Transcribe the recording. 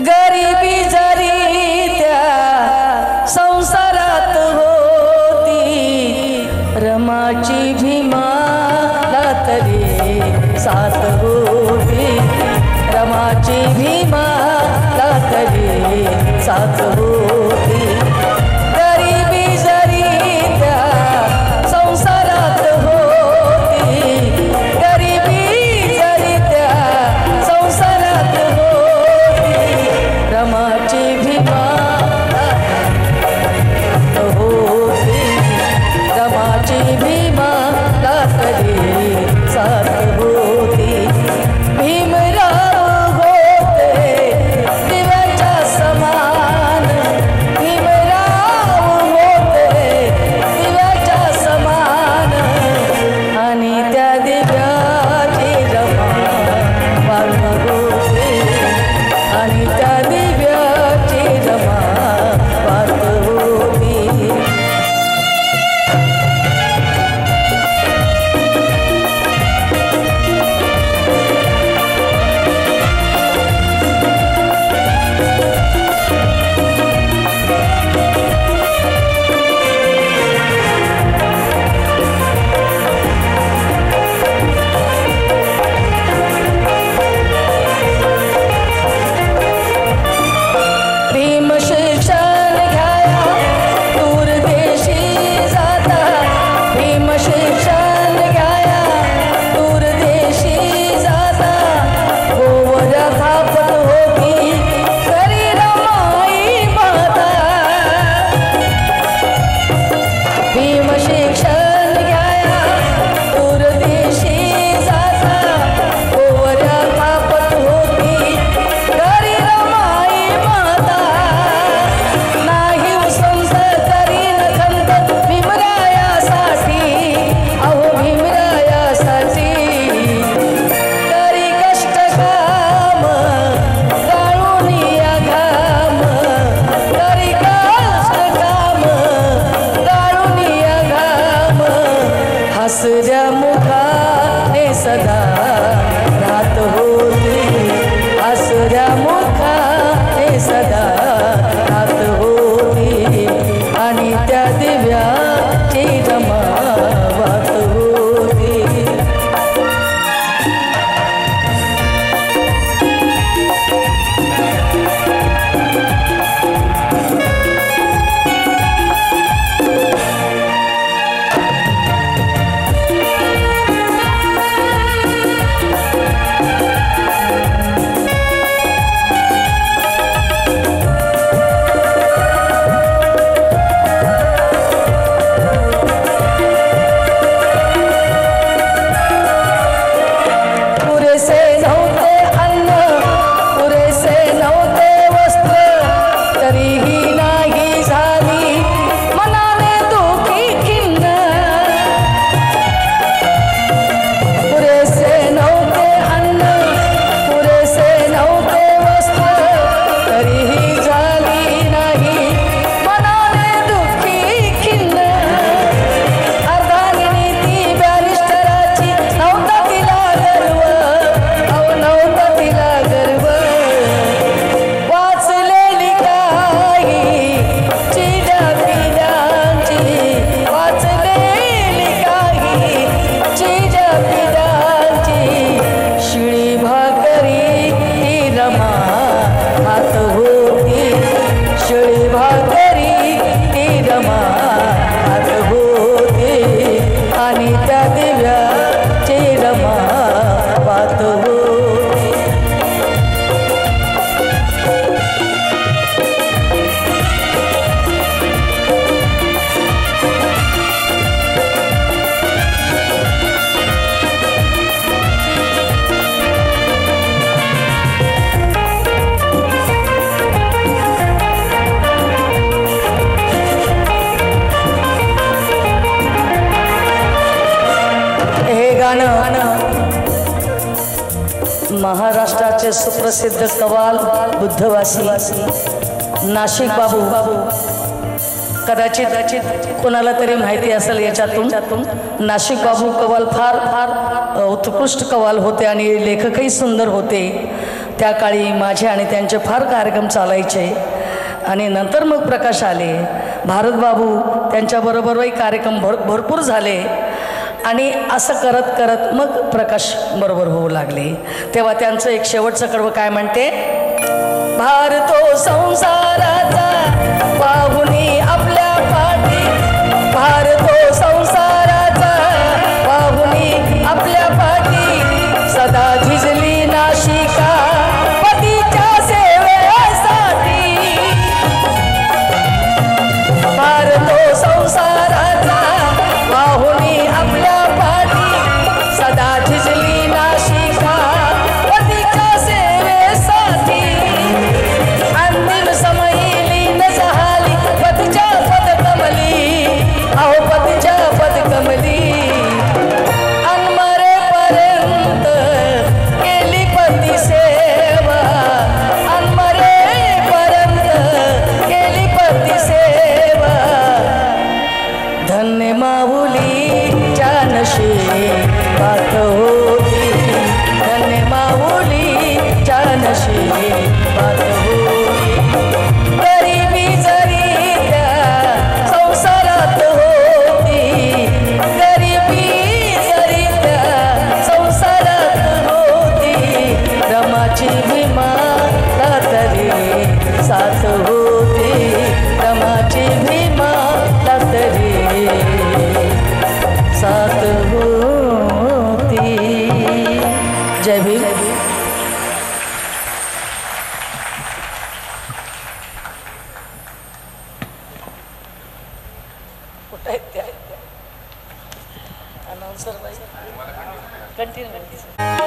गरिबी जरी त्या संसारात होती, रमाची भीमाला तरी साथ होती, रमाची भीमाला तरी साथ होती। गरिबी जरी त्या संसारात होती, गरिबी जरी त्या संसारात होती, रमाची भीमाला होती, रमाची भीमाला तरी साथ होती। भीमराव होते दिव्याच्या समान, महाराष्ट्राचे सुप्रसिद्ध कवाल बुद्धवासी नाशिक बाबू, कदाचित कोणाला तरी माहिती असेल याच्यातून, नाशिक बाबू कवाल फार उत्कृष्ट कवाल होते आणि लेखकही सुंदर होते। त्या काळी माझे आणि त्यांचे फार कार्यक्रम चालायचे आणि नंतर मग प्रकाश आले, भारत बाबू त्यांच्याबरोबरही कार्यक्रम भरपूर झाले आणि असं करत करत मग प्रकाश बरोबर होऊ लागले। तेव्हा त्यांचं एक शेवटचं कडवं काय म्हणते, भारतो संसाराचा पाहुणी आपल्या पाठी, भारतो संसाराचा पाहुणी आपल्या पाठी, सदा झिजली नाशिका पतीच्या सेवेसाठी, भारतो संसाराचा पाहुणी आपल्या पाठी, सदा झिजली नाशिका पतीच्या सेवेसाठी, अंतिम समयी लीन झाली पतीच्या पदकमली, अहो पतीच्या पदकमली, अनमरेपर्यंत केली पती सेवा, अनमरेपर्यंत केली पती सेवा, धन्य माऊलीच्या नशिबात होती, धन्य माऊलीच्या नशिबात होती, गरिबी जरी त्या संसारात होती, गरिबी जरी त्या संसारात होती, रमाची भीमाला तरी साथ होती, रमाची भीमाला तरी साथ होती। जय भीम। Announcer continue